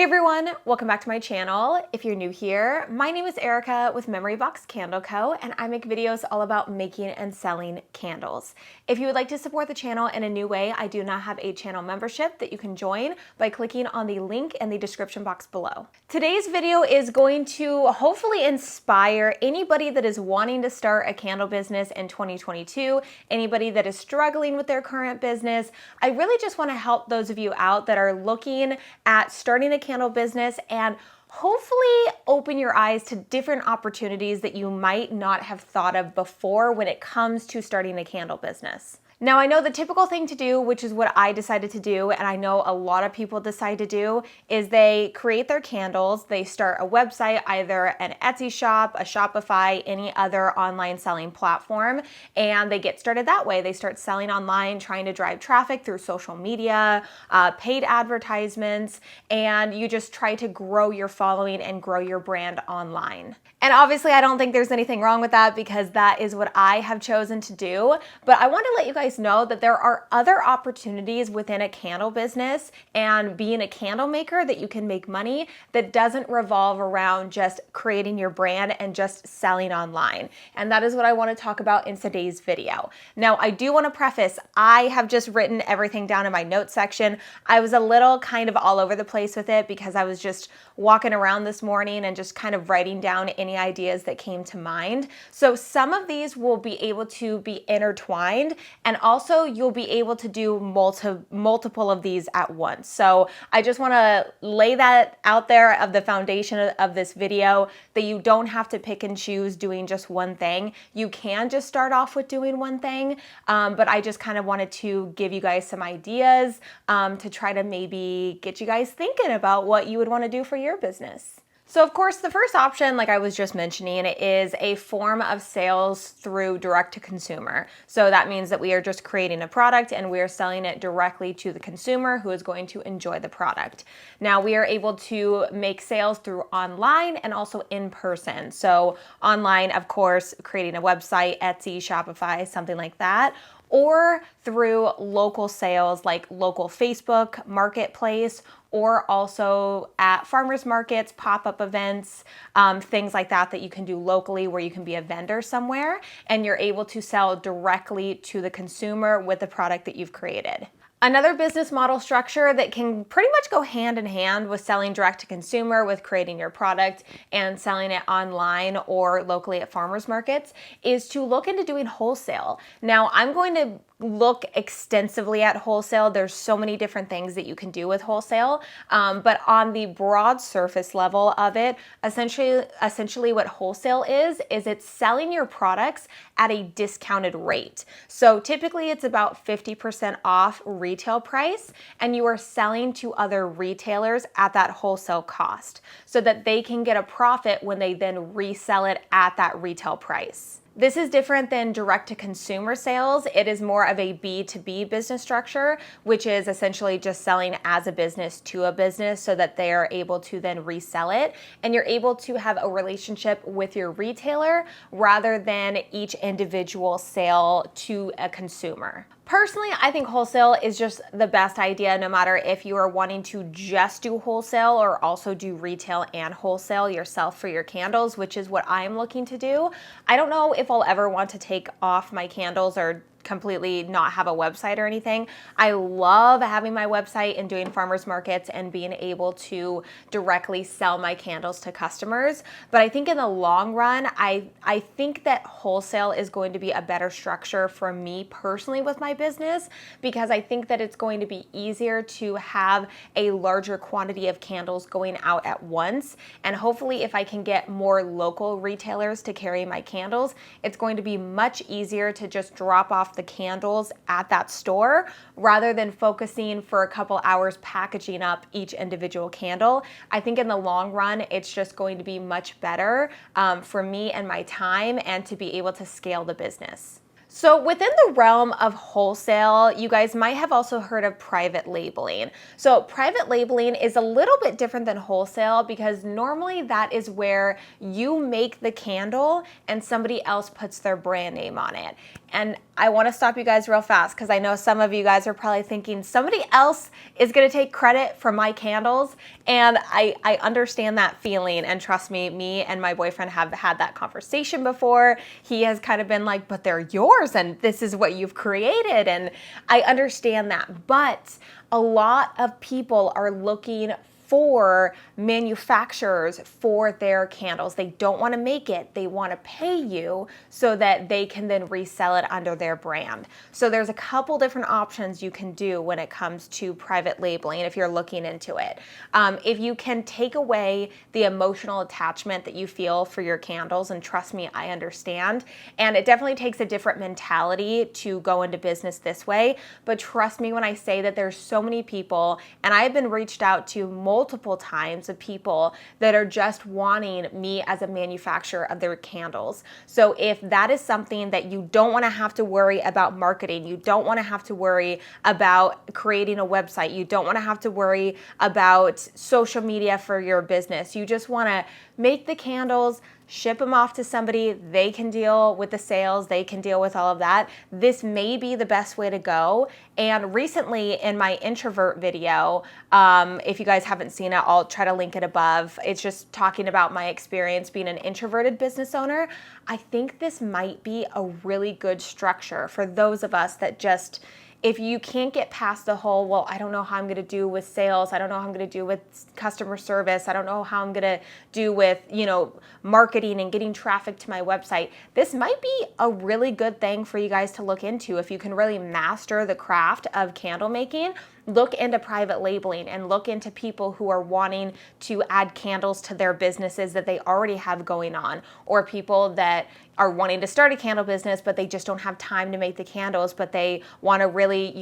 Hey everyone, welcome back to my channel. If you're new here, my name is Erica with Memory Box Candle Co. and I make videos all about making and selling candles. If you would like to support the channel in a new way, I do now have a channel membership that you can join by clicking on the link in the description box below. Today's video is going to hopefully inspire anybody that is wanting to start a candle business in 2022, anybody that is struggling with their current business. I really just want to help those of you out that are looking at starting a candle business and hopefully open your eyes to different opportunities that you might not have thought of before when it comes to starting a candle business. Now, I know the typical thing to do, which is what I decided to do, and I know a lot of people decide to do, is they create their candles, they start a website, either an Etsy shop, a Shopify, any other online selling platform, and they get started that way. They start selling online, trying to drive traffic through social media, paid advertisements, and you just try to grow your following and grow your brand online. And obviously, I don't think there's anything wrong with that because that is what I have chosen to do, but I want to let you guys know that there are other opportunities within a candle business and being a candle maker that you can make money that doesn't revolve around just creating your brand and just selling online. And that is what I want to talk about in today's video. Now, I do want to preface, I have just written everything down in my notes section. I was a little kind of all over the place with it because I was just walking around this morning and just kind of writing down any ideas that came to mind. So some of these will be able to be intertwined, and also you'll be able to do multiple of these at once. So I just want to lay that out there of the foundation of this video, that you don't have to pick and choose doing just one thing. You can just start off with doing one thing, but I just kind of wanted to give you guys some ideas to try to maybe get you guys thinking about what you would want to do for your business. So of course, the first option, like I was just mentioning, is a form of sales through direct to consumer. So that means that we are just creating a product and we are selling it directly to the consumer who is going to enjoy the product. Now we are able to make sales through online and also in person. So online, of course, creating a website, Etsy, Shopify, something like that, or through local sales like local Facebook marketplace, or also at farmers markets, pop-up events, things like that that you can do locally where you can be a vendor somewhere and you're able to sell directly to the consumer with the product that you've created. Another business model structure that can pretty much go hand in hand with selling direct to consumer, with creating your product and selling it online or locally at farmers markets, is to look into doing wholesale. Now, I'm going to look extensively at wholesale. There's so many different things that you can do with wholesale, but on the broad surface level of it, essentially what wholesale is it's selling your products at a discounted rate. So typically it's about 50% off retail price, and you are selling to other retailers at that wholesale cost so that they can get a profit when they then resell it at that retail price. This is different than direct to consumer sales. It is more of a B2B business structure, which is essentially just selling as a business to a business so that they are able to then resell it. And you're able to have a relationship with your retailer rather than each individual sale to a consumer. Personally, I think wholesale is just the best idea, no matter if you are wanting to just do wholesale or also do retail and wholesale yourself for your candles, which is what I'm looking to do. I don't know if I'll ever want to take off my candles or completely not have a website or anything. I love having my website and doing farmers markets and being able to directly sell my candles to customers. But I think in the long run, I think that wholesale is going to be a better structure for me personally with my business, because I think that it's going to be easier to have a larger quantity of candles going out at once. And hopefully if I can get more local retailers to carry my candles, it's going to be much easier to just drop off the candles at that store rather than focusing for a couple hours packaging up each individual candle. I think in the long run, it's just going to be much better for me and my time and to be able to scale the business. So within the realm of wholesale, you guys might have also heard of private labeling. So private labeling is a little bit different than wholesale because normally that is where you make the candle and somebody else puts their brand name on it. And I want to stop you guys real fast because I know some of you guys are probably thinking somebody else is going to take credit for my candles. And I understand that feeling. And trust me, me and my boyfriend have had that conversation before. He has kind of been like, but they're yours and this is what you've created. And I understand that. But a lot of people are looking for manufacturers for their candles. They don't want to make it. They want to pay you so that they can then resell it under their brand. So there's a couple different options you can do when it comes to private labeling if you're looking into it. If you can take away the emotional attachment that you feel for your candles, and trust me, I understand, and it definitely takes a different mentality to go into business this way, but trust me when I say that there's so many people, and I've been reached out to multiple times of people that are just wanting me as a manufacturer of their candles. So if that is something that you don't want to have to worry about marketing, you don't want to have to worry about creating a website, you don't want to have to worry about social media for your business, you just want to make the candles, ship them off to somebody, they can deal with the sales, they can deal with all of that. This may be the best way to go. And recently in my introvert video, if you guys haven't seen it, I'll try to link it above. It's just talking about my experience being an introverted business owner. I think this might be a really good structure for those of us that just, if you can't get past the whole, well, I don't know how I'm going to do with sales. I don't know how I'm going to do with customer service. I don't know how I'm going to do with, marketing and getting traffic to my website. This might be a really good thing for you guys to look into. If you can really master the craft of candle making, look into private labeling and look into people who are wanting to add candles to their businesses that they already have going on, or people that are wanting to start a candle business, but they just don't have time to make the candles, but they want to really,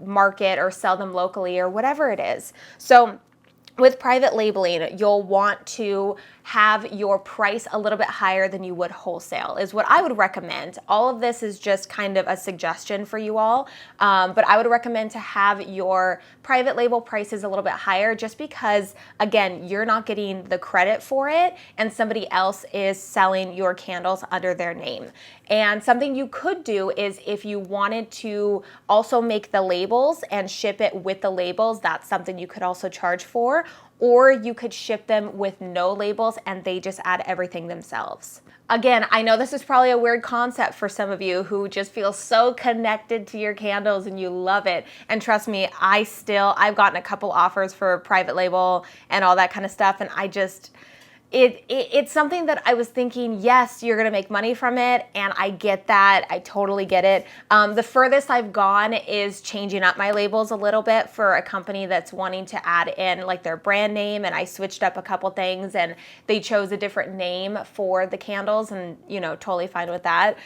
market or sell them locally or whatever it is. So with private labeling, you'll want to have your price a little bit higher than you would wholesale is what I would recommend. All of this is just kind of a suggestion for you all, but I would recommend to have your private label prices a little bit higher just because, again, you're not getting the credit for it and somebody else is selling your candles under their name. And something you could do is if you wanted to also make the labels and ship it with the labels, that's something you could also charge for. Or you could ship them with no labels and they just add everything themselves. Again, I know this is probably a weird concept for some of you who just feel so connected to your candles and you love it. And trust me, I've gotten a couple offers for private label and all that kind of stuff, and it's something that I was thinking, yes, you're going to make money from it, and I get that. I totally get it. The furthest I've gone is changing up my labels a little bit for a company that's wanting to add in like their brand name, and I switched up a couple things, and they chose a different name for the candles, and totally fine with that.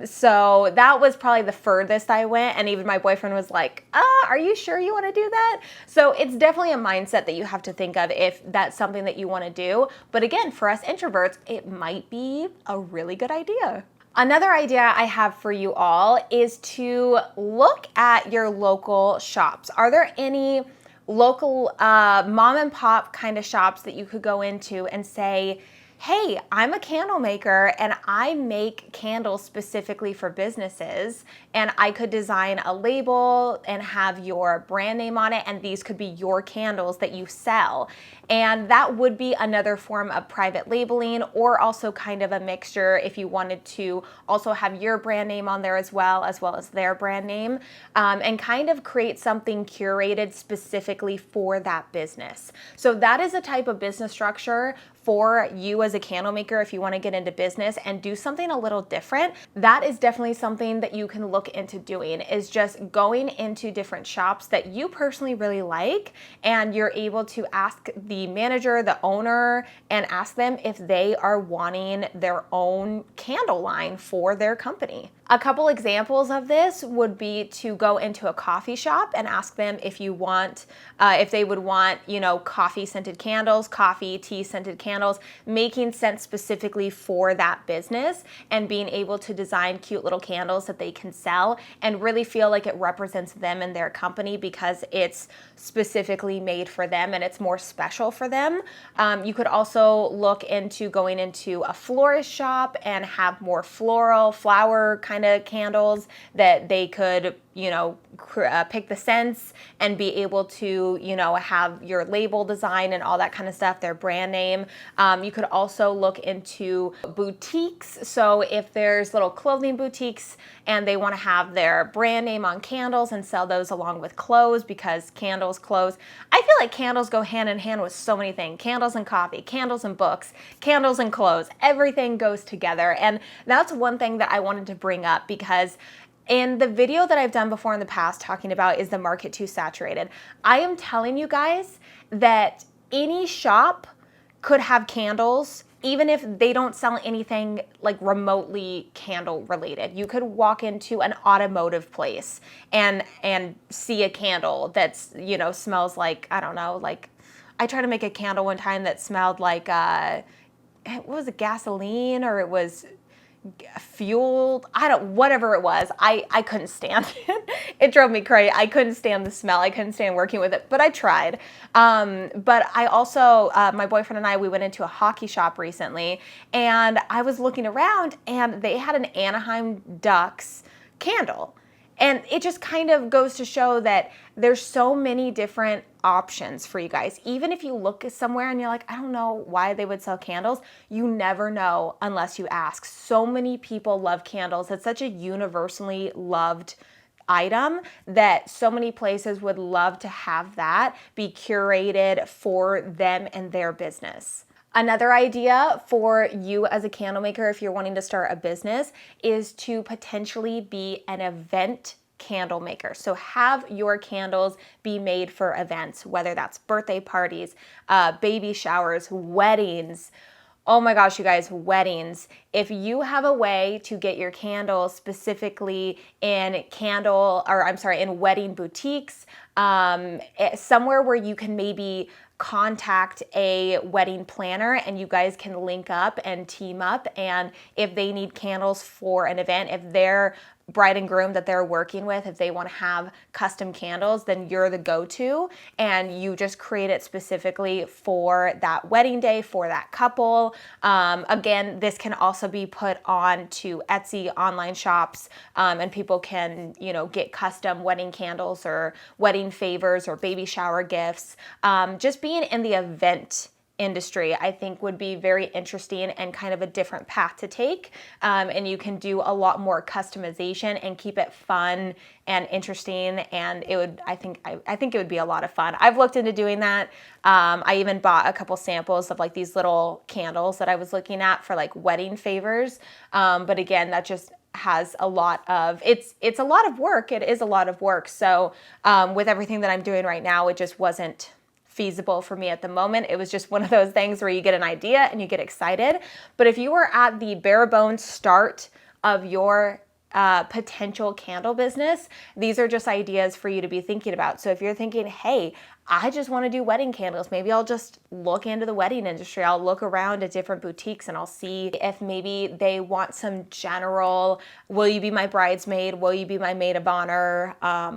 So that was probably the furthest I went, and even my boyfriend was like, are you sure you want to do that? So it's definitely a mindset that you have to think of if that's something that you want to do. But again, for us introverts, it might be a really good idea. Another idea I have for you all is to look at your local shops. Are there any local mom and pop kind of shops that you could go into and say, hey, I'm a candle maker and I make candles specifically for businesses, and I could design a label and have your brand name on it, and these could be your candles that you sell. And that would be another form of private labeling, or also kind of a mixture if you wanted to also have your brand name on there as well as their brand name, and kind of create something curated specifically for that business. So that is a type of business structure for you as a candle maker if you want to get into business and do something a little different. That is definitely something that you can look into doing, is just going into different shops that you personally really like, and you're able to ask the manager, the owner, and ask them if they are wanting their own candle line for their company. A couple examples of this would be to go into a coffee shop and ask them if they would want, coffee scented candles, coffee, tea scented candles, making making scents specifically for that business and being able to design cute little candles that they can sell and really feel like it represents them and their company because it's specifically made for them and it's more special for them. You could also look into going into a florist shop and have more floral, flower kind of candles that they could, you know, pick the scents and be able to, you know, have your label design and all that kind of stuff, their brand name. You could also look into boutiques. So if there's little clothing boutiques and they want to have their brand name on candles and sell those along with clothes, because candles, clothes, I feel like candles go hand in hand with so many things. Candles and coffee, candles and books, candles and clothes, everything goes together. And that's one thing that I wanted to bring up, because in the video that I've done before in the past talking about is the market too saturated, I am telling you guys that any shop could have candles, even if they don't sell anything like remotely candle related. You could walk into an automotive place and see a candle that's, you know, smells like, I don't know, like I tried to make a candle one time that smelled like, what was it, gasoline, or it was fueled, whatever it was, I couldn't stand it. It drove me crazy. I couldn't stand the smell. I couldn't stand working with it, but I tried. But I also, my boyfriend and I, we went into a hockey shop recently, and I was looking around and they had an Anaheim Ducks candle. And it just kind of goes to show that there's so many different options for you guys. Even if you look somewhere and you're like, I don't know why they would sell candles, you never know unless you ask. So many people love candles. It's such a universally loved item that so many places would love to have that be curated for them and their business. Another idea for you as a candle maker, if you're wanting to start a business, is to potentially be an event candle maker. So have your candles be made for events, whether that's birthday parties, baby showers, weddings. Oh my gosh, you guys, weddings. If you have a way to get your candles specifically in wedding boutiques, somewhere where you can maybe contact a wedding planner and you guys can link up and team up. And if they need candles for an event, if their bride and groom that they're working with, if they want to have custom candles, then you're the go-to, and you just create it specifically for that wedding day for that couple. Again, this can also be put on to Etsy online shops, and people can, you know, get custom wedding candles or wedding favors or baby shower gifts. Just being in the event industry, I think, would be very interesting and kind of a different path to take. And you can do a lot more customization and keep it fun and interesting. And it would, I think it would be a lot of fun. I've looked into doing that. I even bought a couple samples of like these little candles that I was looking at for like wedding favors. But again, that just has a lot of, it's a lot of work. It is a lot of work. So with everything that I'm doing right now, it just wasn't feasible for me at the moment. It was just one of those things where you get an idea and you get excited. But if you were at the bare bones start of your potential candle business, these are just ideas for you to be thinking about. So if you're thinking, hey, I just want to do wedding candles, maybe I'll just look into the wedding industry. I'll look around at different boutiques and I'll see if maybe they want some general, will you be my bridesmaid? Will you be my maid of honor?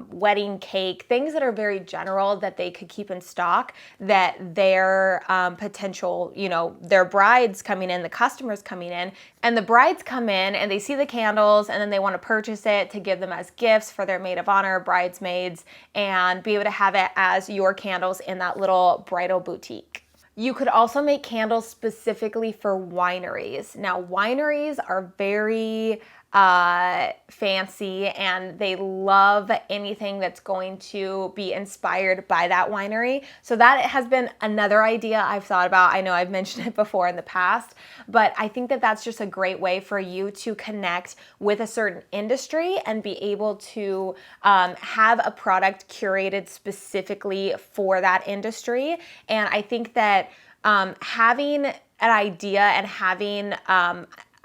Wedding cake, things that are very general that they could keep in stock, that their potential, you know, their brides coming in, the customers coming in, and the brides come in and they see the candles and then they want to purchase it to give them as gifts for their maid of honor, bridesmaids, and be able to have it as your candles in that little bridal boutique. You could also make candles specifically for wineries. Now, wineries are very fancy and they love anything that's going to be inspired by that winery. So that has been another idea I've thought about. I know I've mentioned it before in the past, but I think that that's just a great way for you to connect with a certain industry and be able to have a product curated specifically for that industry. And I think that having an idea and having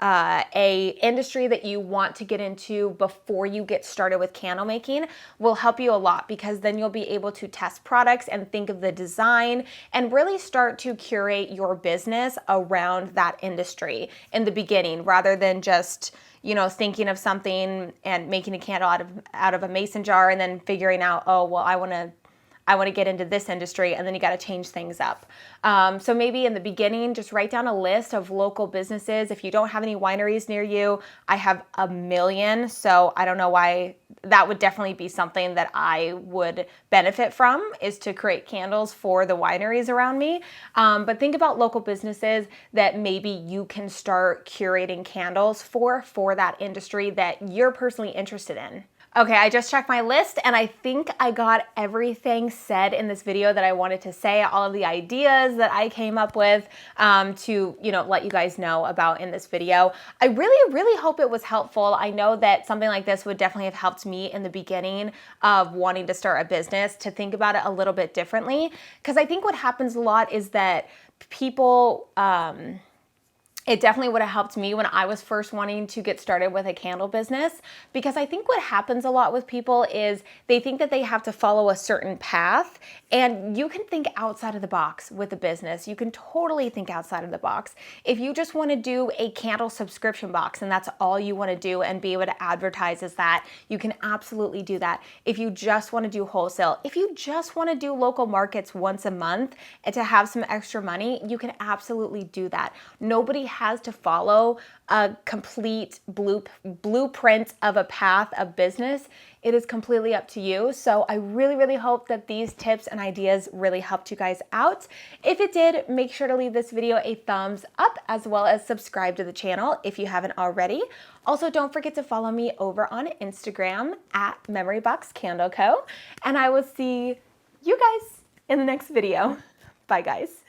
a industry that you want to get into before you get started with candle making will help you a lot, because then you'll be able to test products and think of the design and really start to curate your business around that industry in the beginning, rather than just, you know, thinking of something and making a candle out of a mason jar and then figuring out, oh, well, I want to get into this industry, and then you got to change things up. So maybe in the beginning, just write down a list of local businesses. If you don't have any wineries near you, I have a million, so I don't know why. That would definitely be something that I would benefit from, is to create candles for the wineries around me. But think about local businesses that maybe you can start curating candles for that industry that you're personally interested in. Okay, I just checked my list and I think I got everything said in this video that I wanted to say, all of the ideas that I came up with to, you know, let you guys know about in this video. I really hope it was helpful. I know that something like this would definitely have helped me in the beginning of wanting to start a business to think about it a little bit differently, because I think what happens a lot is that people, it definitely would have helped me when I was first wanting to get started with a candle business, because I think what happens a lot with people is they think that they have to follow a certain path, and you can think outside of the box with a business. You can totally think outside of the box. If you just want to do a candle subscription box and that's all you want to do and be able to advertise as that, you can absolutely do that. If you just want to do wholesale, if you just want to do local markets once a month and to have some extra money, you can absolutely do that. Nobody has to follow a complete blueprint of a path of business. It is completely up to you. So I really hope that these tips and ideas really helped you guys out. If it did, make sure to leave this video a thumbs up, as well as subscribe to the channel if you haven't already. Also, don't forget to follow me over on Instagram at MemoryBoxCandleCo, and I will see you guys in the next video. Bye guys.